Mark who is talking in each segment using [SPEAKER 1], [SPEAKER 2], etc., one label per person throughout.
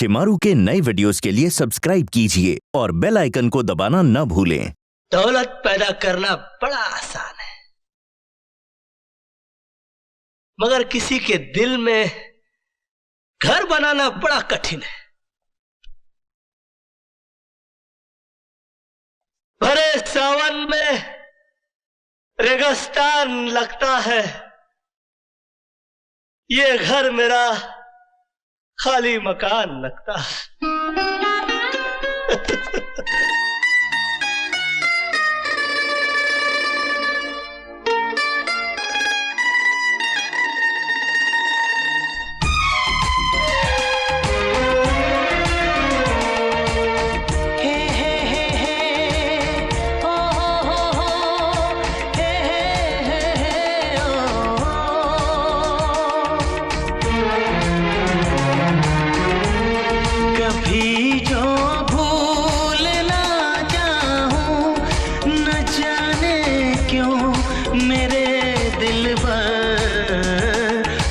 [SPEAKER 1] शिमारू के नए वीडियोस के लिए सब्सक्राइब कीजिए और बेल आइकन को दबाना न भूलें।
[SPEAKER 2] दौलत पैदा करना बड़ा आसान है, मगर किसी के दिल में घर बनाना बड़ा कठिन है। भरे सावन में रेगिस्तान लगता है, ये घर मेरा खाली मकान लगता है।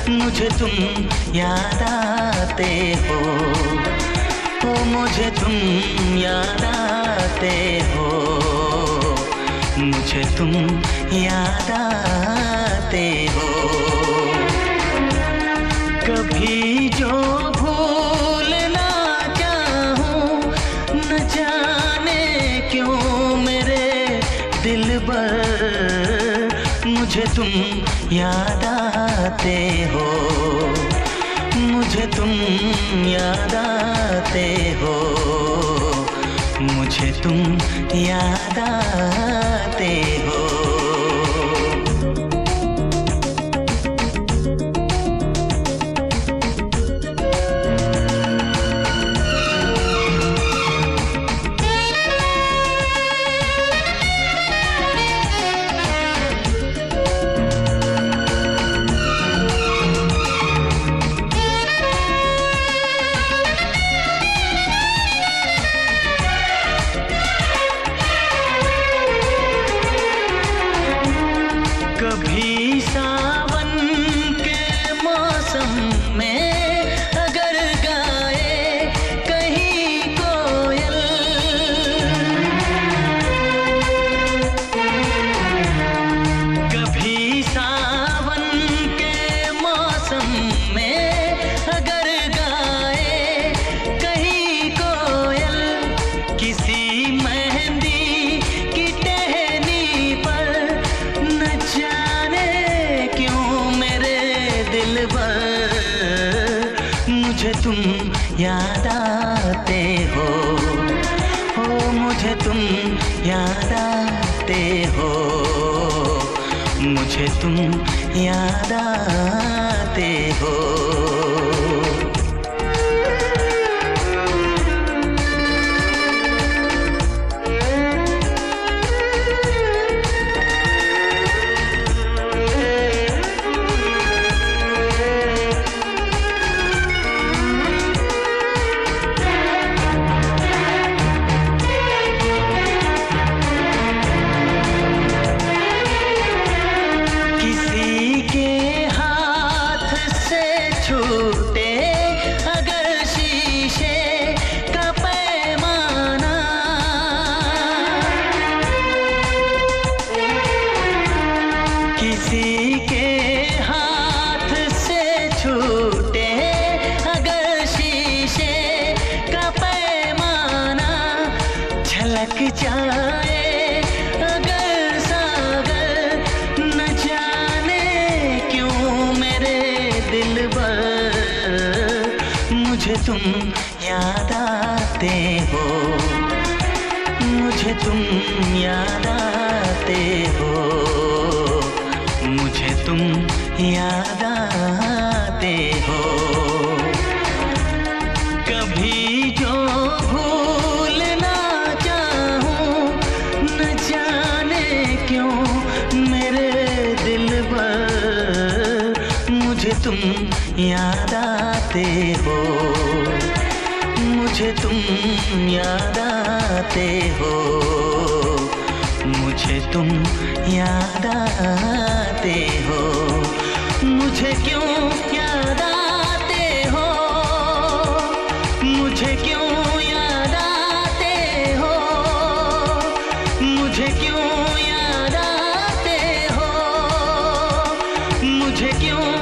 [SPEAKER 3] मुझे तुम याद आते हो, मुझे तुम याद आते हो, मुझे तुम याद आते हो। कभी जो भूल ना चाहूं, न जाने क्यों मेरे दिल पर मुझे तुम याद आते हो, मुझे तुम याद आते हो, मुझे तुम याद आते हो। कभी सावन के मौसम में अगर गाए कहीं कोयल, कभी सावन के मौसम में अगर गाए कहीं कोयल, किसी मेहंदी की टहनी पर न जाने क्यों मेरे दिल पर मुझे तुम याद आते हो, मुझे तुम याद आते हो, मुझे तुम याद आते हो। छूटे अगर शीशे का पैमाना, किसी के हाथ से छूटे अगर शीशे का पैमाना, झलक जाए अगर सागर, न जाने क्यों मेरे दिल पर मुझे तुम याद आते हो, मुझे तुम याद आते हो, मुझे तुम याद आते हो। कभी जो भूल ना चाहूं, न जाने क्यों मेरे दिल पर मुझे तुम याद आते हो, मुझे तुम याद आते हो, मुझे तुम याद आते हो, मुझे क्यों याद आते हो, मुझे क्यों याद आते हो, मुझे क्यों याद आते हो, मुझे क्यों